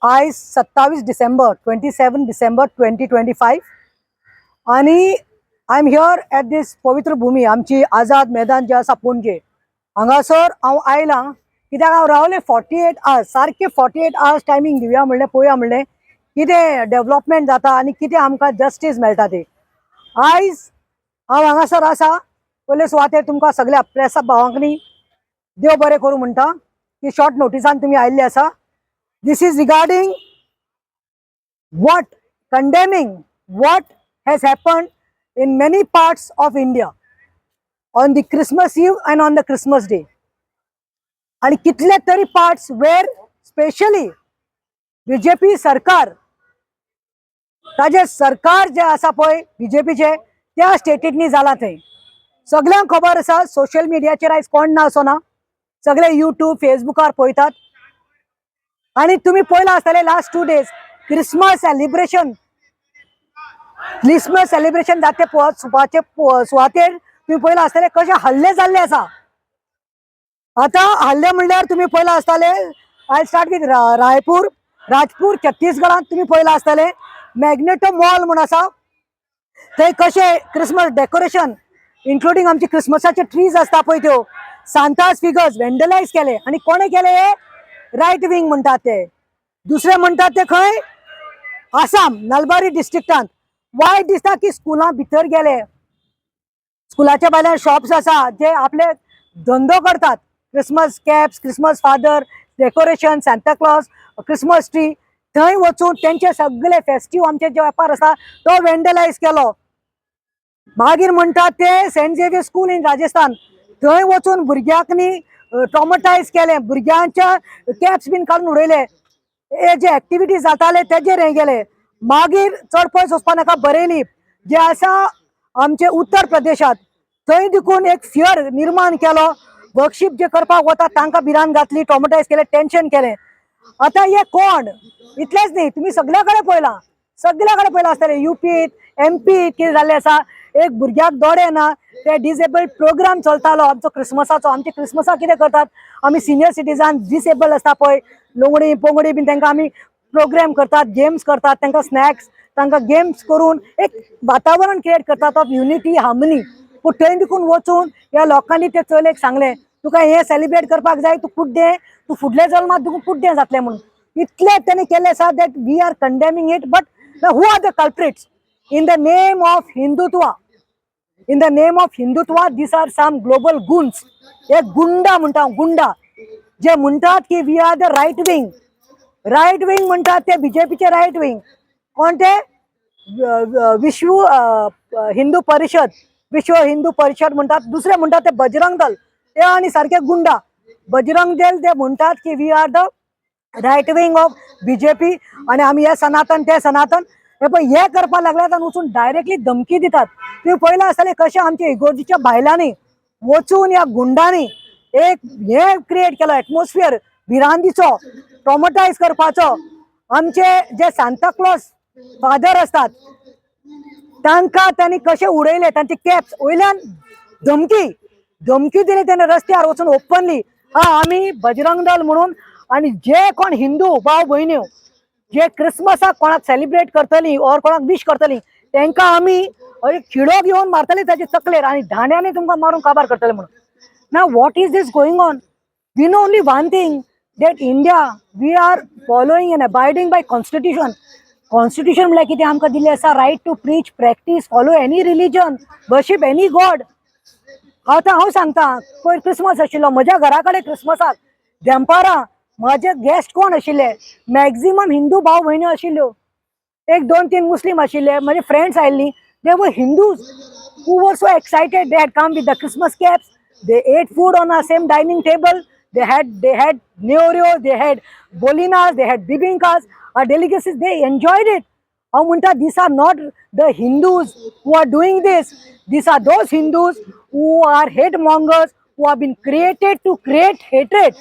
आज 27 डिसेंबर 27 डिसेंबर 2025 आणि I am here at this पवित्र भूमी आमची आझाद मैदान जे आसा पणजे हांगासर हांव आयलां कित्याक हांव रावले 48 आवर्स सारखे 48 आवर्स टायमींग दिवया म्हणलें पळोवया म्हणलें कितें डेव्हलपमेंट जाता आनी कितें आमकां जस्टीस मेळटा ते आयज हांव हांगासर आसा पयले सुवातेर तुमकां सगळ्या प्रेस भावांकनी देव बरें करूं म्हणटा की शॉर्ट नोटिसान तुमी आयिल्ले आसा. This is regarding condemning what has happened in many parts of India on the Christmas Eve and on the Christmas Day. आणि कितले तरी parts where specially BJP सरकार ताजे सरकार जे आसा पळय BJPचे त्या स्टेटींनी जाला थंय सगळ्यांक खबर आसा. सोशल मिडियाचेर आयज कोण ना असो ना, सगळे यूट्यूब फेसबुकार पळयतात. आणि तुम्ही पळयला आसतले लास्ट 2 days क्रिसमस सेलिब्रेशन जाते सुवातेर तुम्ही पळयला आसतले कशे हल्ले जाल्ले आसा. आता हल्ले म्हणल्यार तुम्ही पळयला आसतले आय स्टार्ट विथ राजपूर छत्तीसगडात तुम्ही पळयला आसतले मॅग्नेटो मॉल म्हणून आसा थंय कशे क्रिसमस डेकोरेशन इन्क्लुडिंग आमची क्रिसमसाचे ट्रीज असता पळय त्यो सांतास फिगर्स वेंडलायज केले. आणि कोणे केले? राईट विंग म्हणतात ते. दुसरे म्हणतात ते खंय आसाम नलबारी डिस्ट्रिक्टात. वायट दिसता की स्कुलां भितर गेले, स्कुलाच्या भायल्यान शॉप्स आसा जे आपले धंदो करतात, Christmas caps, Christmas father, decoration, Santa Claus, Christmas tree, थंय वचून त्यांचे सगळे फेस्टिव्ह आमचे जे वेपार आसा तो वेंडलायज केलो. मागीर म्हणतात ते saint Xavier school in Rajasthan थंय वचून भुरग्यांकनी ट्रॉमटायज केले, भुरग्यांच्या कॅप्स बीन काढून उडयले, हे जे ऍक्टिव्हिटीज जाताले तेजेर हे गेले. मागीर चड पयस वचपा नाका, बरेली जे आसा आमचे उत्तर प्रदेशात थंय देखून एक फियर निर्माण केलो. वर्कशीप जे करपाक वता तांकां भिरांत घातली, ट्रॉमटायज केले, टेन्शन केले. आता हे कोण? इतलेच न्ही, तुम्ही सगळ्या कडेन पळयला आसतले युपीत MP कितें जाल्लें आसा. एक भुरग्याक दोळे ना ते डिसेबल्ड प्रोग्राम चलतालो आमचो क्रिसमसाचो. आमचे क्रिसमसाक कितें करतात आमी सिनियर सिटीजन डिसेबल्ड आसता पळय लोंगडी पोंगडी बीन तांकां आमी प्रोग्राम करतात, गेम्स करतात, तांकां स्नॅक्स तांकां गेम्स करून एक वातावरण क्रिएट करतात ऑफ युनिटी हार्मनी. पूण थंय देखून वचून ह्या लोकांनी ते चलयेक सांगलें तुका हे सेलिब्रेट करपाक जाय तूं कुड्डे, तूं फुडल्या जल्मात देखून कुड्डे जातलें म्हणून. इतले तेणी केले आसा that we are condemning it. But who are the culprits? In the name of Hindutva, these are some global goons. एक गुंडा म्हणटा, गुंडा जे म्हणतात की we are the right wing म्हणतात ते बीजेपीचे राईट विंग. कोण ते? विश्व हिंदू परिषद म्हणतात. दुसरे म्हणतात ते बजरंग दल, ते आणि सारखे गुंडा. बजरंग दल ते म्हणतात की we are the right wing of BJP आणि आम्ही हे सनातन ते सनातन. हे करपा लागल्यात आणि वचून डायरेक्टली धमकी दितात. तुम्ही पळयला आसतले कशे आमच्या इगोर्जीच्या भायलांनी वचून या गुंडांनी एक हे क्रिएट केलो एटमॉस्फियर भिरांतीचो, ट्रॉमटायज करपाचो. आमचे जे सांता क्लॉज फादर असतात तांकां त्यांनी कशे उडयले, तांचे कॅप्स वयल्यान धमकी दिली त्यांनी रस्त्यार वचून ओपनली आम्ही बजरंग दल म्हणून. आणि जे कोण हिंदू भाव भयण्यो जे क्रिसमसाक कोणाक सेलिब्रेट करतली और कोणाक विश करतली तांकां आमी खिडो घेवन मारतली ताचे तकलेर आणि धांड्याने तुमकां मारून काबार करतले म्हणून. नाव what is this going on? We know only one thing that India we are following and abiding by constitution. Constitution म्हळ्यार कितें आमकां दिल्लें आसा right to preach, practice, follow any religion, worship any god. आतां हांव सांगता पयर क्रिसमस आशिल्लो म्हज्या घरा कडेन क्रिसमसाक दनपारां माझे गेस्ट कोण आशिल्ले? मॅक्झिमम हिंदू भाव भयण्यो आशिल्ल्यो, एक 2-3 मुस्लिम आशिल्ले. माझे फ्रेंड्स आयिल्लीं, दे वर Hindus who were so excited. They had come with the Christmas caps, they ate food on our same dining table, they had neorio, they had bolinas, they had bibinkas, our delicacies, they enjoyed it. How munta, these are not the Hindus who are doing this, these are those Hindus who are hate mongers, who have been created to create hatred.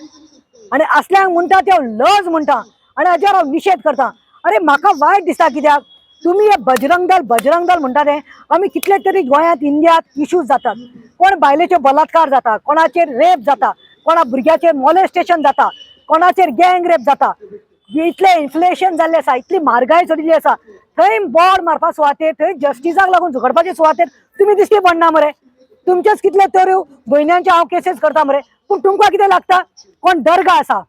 आणि असल्यांक म्हणटा ते लज म्हणटा आणि हाजेर हांव निशेध करता. अरे म्हाका वायट दिसता कित्याक तुम्ही हे बजरंग दल म्हणटा ते आमी कितले तरी गोंयांत इंडियात इश्यूज जातात. कोण बायलेचे बलात्कार जाता, कोणाचेर रेप जाता, कोणा भुरग्याचेर मॉलेस्टेशन जाता, कोणाचेर गँग रेप जाता. इतले इन्फ्लेशन जाल्ले आसा, इतली म्हारगाय चडिल्ली आसा, थंय बोर्ड मारपाक सुवातेर, थंय जस्टिसाक लागून झगडपाचे सुवातेर तुमी दिश्टी पडना मरे. तुमचेच कितले तऱ्यो भयण्यांचे हांव केसीस करता मरे. पूण तुमकां कितें लागता? कोण दर्गा आसा,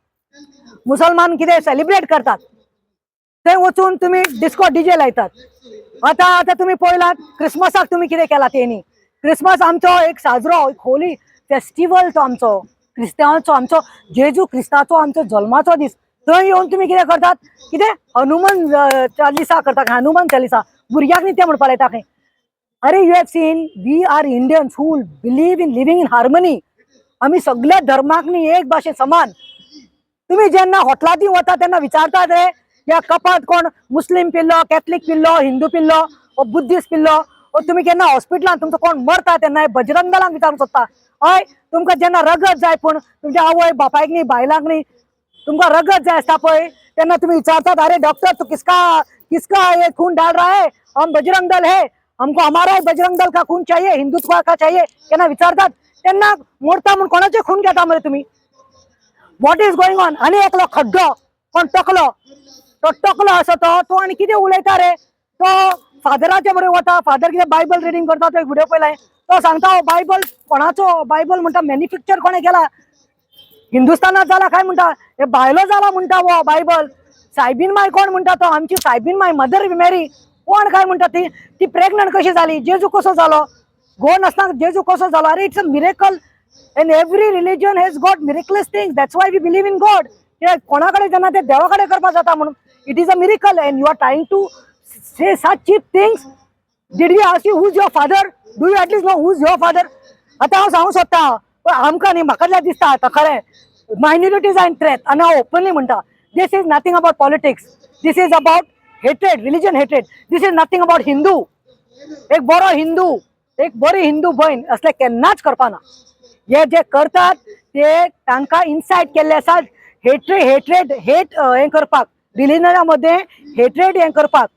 मुसलमान कितें सेलिब्रेट करतात, थंय वचून तुम्ही डिस्को डीजे लायतात. आता आता तुम्ही पळयलात क्रिसमसाक तुम्ही कितें केला तेणी. क्रिसमस आमचो एक साजरो, एक होली फेस्टिवल तो आमचो क्रिस्तांवांचो, आमचो जेजू क्रिस्ताचो आमचो जल्माचो दीस. थंय येवन तुम्ही कितें करतात? कितें हनुमान चालिसा करतात, हनुमान चालिसा भुरग्याक न्ही ते म्हणपाक लायता खंय. अरे you have seen, we are Indians who believe in living in harmony. आम्ही सगळ्या धर्माक न्ही एक भाशेन समान. तुम्ही जेन्ना हॉटलांनी वता तेन्ना विचारतात रे या कपात कोण मुस्लिम पिल्लो, कॅथलीक पिल्लो, हिंदू पिल्लो, व बुद्धिस्ट पिल्लो. व तुम्ही केन्ना हॉस्पिटलान तुमचो कोण मरता तेन्ना बजरंग दलाक विचारूंक सोदता. हय, तुमकां जेन्ना रगत जाय पूण तुमच्या आवय बापायक न्ही, बायलांक न्ही, तुमकां रगत जाय आसता पळय तेन्ना तुम्ही विचारतात अरे डॉक्टर तू किसका किसका ये खून डाल रहा है, हम बजरंग दल है, हमको हमारा बजरंग दल का खून चाहिए, हिंदुत्व का चाहिए केन्ना विचारतात. तेन्ना मोडटा म्हूण कोणाचे खून घेता मरे तुम्ही. What is going on. आनी एकलो खड्डो कोण टकलो, तो टकलो असो तो आनी कितें उलयता रे. तो फादराचे बरोबर वता, फादर कितें बायबल रिडींग करता, तो एक व्हिडिओ पळयलाय. तो सांगता बायबल कोणाचो, बायबल म्हणटा मॅन्युफॅक्चर कोणे केला, हिंदुस्थानात जाला काय म्हणटा, हे भायलो जाला म्हणटा वो बायबल. सायबीन माय कोण म्हणटा, तो आमची सायबीन माय मदर मॅरी कोण काय म्हणटा, ती प्रेग्नंट कशी झाली, जेजू कसो झालो, गोवन असताना जेजू कसो झालो. अरे it's a miracle. And every religion has got miraculous things. That's why we believe in God. कोणाकडे जेन्ना ते देवाकडे करपाक जाता म्हणून it is a miracle. And you are trying to say such cheap things. Did we ask you who is your father? Do you at least know who is your father? आता हांव सांगूंक सोदता, पण आमकां न्ही, म्हाका दिसता आतां खरें मायनॉरिटीज आर इन थ्रेट. आनी हांव ओपनली म्हणटा this is nothing about politics. This is about hatred, religion hatred. This is nothing about Hindu. एक बरो हिंदू, एक बरी हिंदू भयण असले केन्नाच करपाना. हे जे करतात ते तांकां इन्साइट केल्ले आसा हेट हे करपाक, रिलिजना मध्ये हेट्रेड हे करपाक.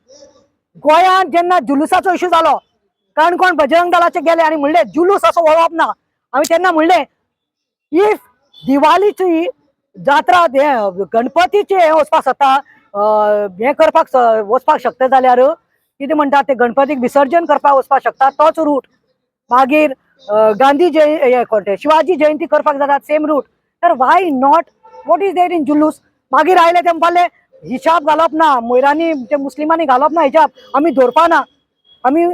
गोंयांत जेन्ना जुलुसाचो इश्यू जालो, कोण बजरंग दलाचे गेले आनी म्हणले जुलूस असो वळप ना. हांवें तेन्ना म्हणले इफ दिवाळीची जात्रा गणपतीचे हे वचपाक सोदता, हे करपाक वचपाक शकता जाल्यार कितें म्हणटा ते गणपतीक विसर्जन करपाक वचपाक शकता तोच रूट. मागीर गांधी शिवाजी जयंती करपाक जाता सेम रूट. तर why not? What is there in जुलूस? मागीर आयले ते म्हणपाले हिजाब घालप ना, मोयरांनी ते मुस्लिमांनी घालप ना हिजाब, आमी धरपा ना. आमी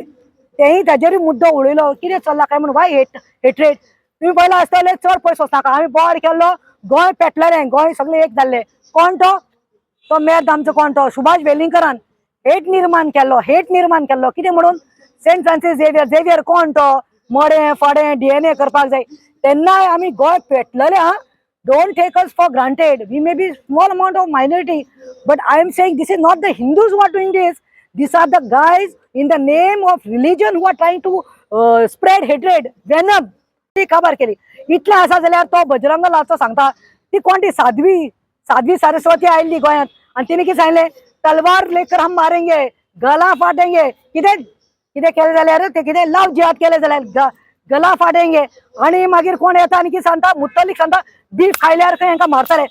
तेही तेजेरूय मुद्दो उडयलो कितें चल्ला काय म्हणून. Y hatred? तुम्ही पयला आसतले चड पयस वचनाका. आमी बोवाड केल्लो, गोंय पेटलेलें, गोंय सगळें एक जाल्लें. कोण तो मेद आमचो कोण तो सुभाष वेलिंगकरान हेट निर्माण केल्लो. कितें म्हणून? सेंट फ्रांसीस झेवियर कोण तो मोडे फोडे DNA करपाक जाय. तेन्नाय आमी गोंय पेटलेले. हा, don't take us for granted. We may be small amount of minority, but I am saying this is not the Hindus who are doing this. These are the guys in the name of religion who are trying to spread hatred, venom. ती खबर केली. इतलें आसा जाल्यार तो बजरंग दलाचो सांगता ती कोण ती साध्वी सरस्वती आयिल्ली गोंयांत आनी तिने कितें सांगलें, तलवार लेकर हम मारेंगे, गला फाटेंगे. कितें केलें जाल्यार ते कितें लव जिहाद केलें जाल्यार गला फाटेंगे. आनी मागीर कोण येता आनी कितें सांगता, मुत्तलीक सांगता बीफ खायल्यार खंय हांकां मारतले.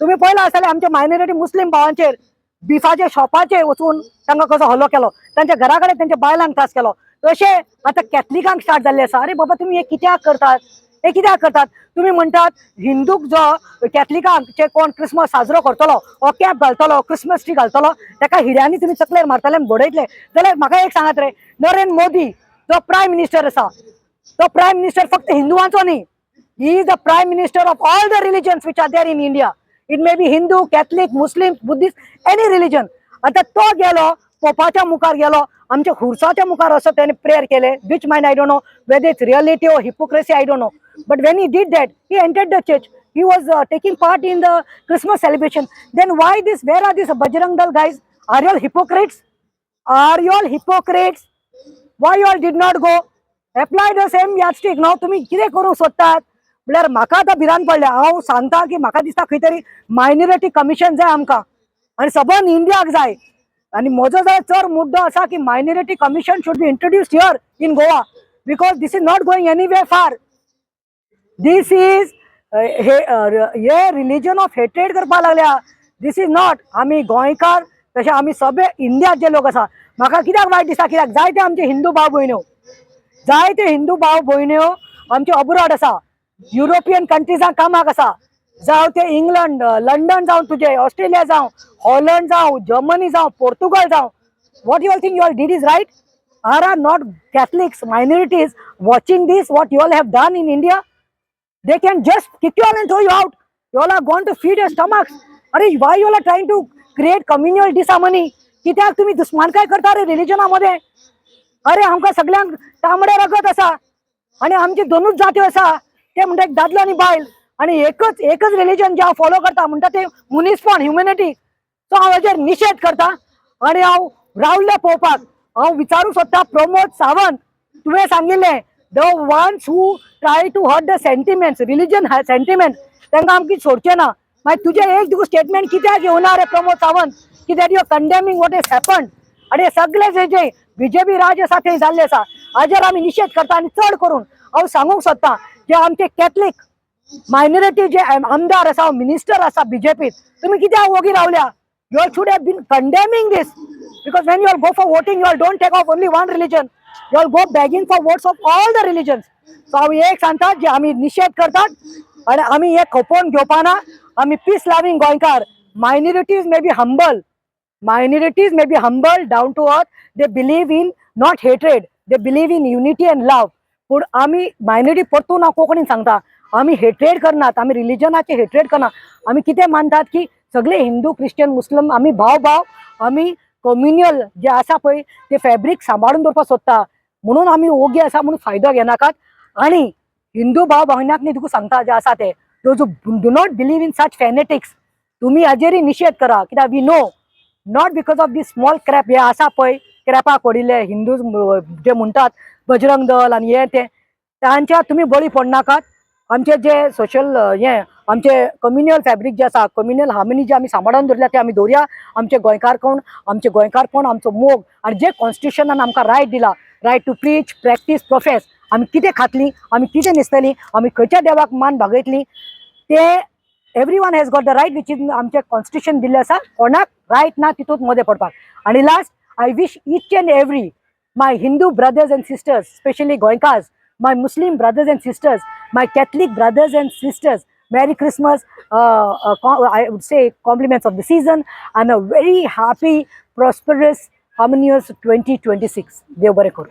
तुम्ही पळयलां आसतलें आमच्या मायनॉरिटी मुस्लीम भावांचेर बिफाच्या शॉपाचेर वचून तांकां कसो हल्लो केलो, तांच्या घरा कडेन तांच्या बायलांक त्रास केलो. तशें आतां कॅथलिकांक स्टार्ट जाल्लें आसा. अरे बाबा तुम्ही हे कित्याक करतात? हे कित्याक करतात? तुम्ही म्हणटात हिंदूक जो कॅथलिकांचे कोण क्रिसमस साजरो करतलो, हो कॅप घालतलो, क्रिसमस ट्री घालतलो, ताका हिड्यांनी तुम्ही चकलेर मारतले आनी बडयतले जाल्यार म्हाका एक सांगात रे, नरेंद्र मोदी जो प्रायम मिनिस्टर आसा, तो प्रायम मिनिस्टर फक्त हिंदुवांचो न्ही. He is the prime minister of all the religions which are there in India. It may be Hindu, Catholic, Muslim, Buddhist, any religion. आता तो गेलो पोपाच्या मुखार गेलो, आमच्या खुर्साच्या मुखार असो त्याने प्रेयर केले, which mind I don't know whether it's reality or hypocrisy, I don't know. But when he did that, he entered the church, he was taking part in the Christmas celebration. Then why this, where are these Bajrang Dal guys? Are you all hypocrites? Are you all hypocrites? Why you all did not go? Apply the same yardstick. Now तुम्ही कितें करूंक सोदतात म्हळ्यार म्हाका आतां भिरांत पडल्या. हांव सांगता की म्हाका दिसता खंय तरी मायनॉरिटी कमिशन जाय आमकां आनी सबंद इंडियाक जाय. आनी म्हजो जाय चड मुद्दो आसा की minority commission should be introduced here in Goa, because this is not going anyway फार. दिस इज हे रिलीजन ऑफ हेट्रेड करपाक लागल्या. दिस इज नॉट आमी गोंयकार तशें आमी सगळे इंडियात जे लोक आसा म्हाका कित्याक वायट दिसता कित्याक जायते आमचे हिंदू भाव भयण्यो जायते हिंदू भाव भयण्यो आमचे अब्रॉड आसा युरोपियन कंट्रीजां कामाक आसा जावं ते इंग्लंड लंडन जावं तुझे ऑस्ट्रेलिया जावं हॉलंड जावं जर्मनी जावं पोर्तुगल जावं what you all think you all did is right are not Catholics minorities watching this what you all have done in India they can just kick you all and throw you out you all are going to feed your stomachs अरे why you all are trying to create communal disharmony कित्याक तुम्ही दुश्मन काय करता रे रिलिजनामध्ये अरे आमकां सगळ्यांक तांबडे रगत आसा आणि आमची दोनूच जात्यो आसा ते म्हणटा एक दादलो आनी बायल आणि एकच रिलिजन जे हांव फॉलो करता म्हणटा ते मुनीसपण ह्युमॅनिटी सो हांव हेजेर निशेध करता आणि हांव रावल्ले पळोवपाक हांव विचारूंक सोदता प्रमोद सावंत तुवें सांगिल्लें the ones who try to hurt the sentiments religion sentiment तांकां आमकां सोडचें ना मागीर तुजें एक तुका स्टेटमेंट कित्याक येवना रे प्रमोद सावंत की that you are condemning what is happened आनी हे सगळे जे बीजेपी राज आसा थंय जाल्ले आसा हाजेर आमी निशेध करता आनी चड करून हांव सांगूंक सोदता जे आमचे कॅथलीक मायनॉरिटी जे आमदार आसा मिनिस्टर आसा बीजेपीत तुमी कित्याक वोगी रावल्या you all should have been condemning this because when you all go for voting you all don't take off only one religion you all go begging for votes of all the religions so हांव एक सांगतात जे आमी निशेध करतात आणि आमी हे खपोवन घेवपाना आमी पीस लाविंग गोंयकार minorities may be humble down to earth they believe in not hatred they believe in unity and love पूण आमी मायनॉरिटी परतून हांव कोंकणीन सांगता आमी हेट्रेड करनात आमी रिलिजनाचे हेट्रेड करना आमी कितें मानतात की सगळे हिंदू क्रिश्चन मुस्लिम आमी भाव आमी कम्युनियल जे आसा पळय ते फॅब्रीक सांबाळून दवरपाक सोदता म्हणून आमी ओगी आसा म्हणून फायदो घेनाकात आणि हिंदू भाव भयणाक न्ही तुका सांगता जे आसा ते do not believe in such fanatics तुमी हाजेरय निशेध करा कित्याक we know not because of this small crap हे आसा पळय क्रॅपाक पडिल्ले हिंदू जे म्हणटात बजरंग दल आनी हे ते तांच्या तुमी बळी पडनाकात आमचे जे सोशल हे आमचे कम्युनियल फॅब्रीक जे आसा कम्युनियल हार्मनी जे आमी सांबाळून दवरल्या ते आमी दवरया आमचे गोंयकारपण आमचो मोग आनी जे कॉन्स्टिट्युशनान आमकां रायट दिला right to preach practice profess आमी कितें खातलीं आमी कितें न्हेसतलीं आमी खंयच्या देवाक मान बागयतलीं ते every one has got the right which is आमचे कॉन्स्टिट्युशन दिल्लें आसा कोणाक रायट ना तितूंत मदें पडपाक आनी last I wish each and every my Hindu brothers and sisters specially गोंयकार्स my Muslim brothers and sisters, my Catholic brothers and sisters, Merry Christmas, I would say compliments of the season and a very happy, prosperous, harmonious 2026. Dev bare karo.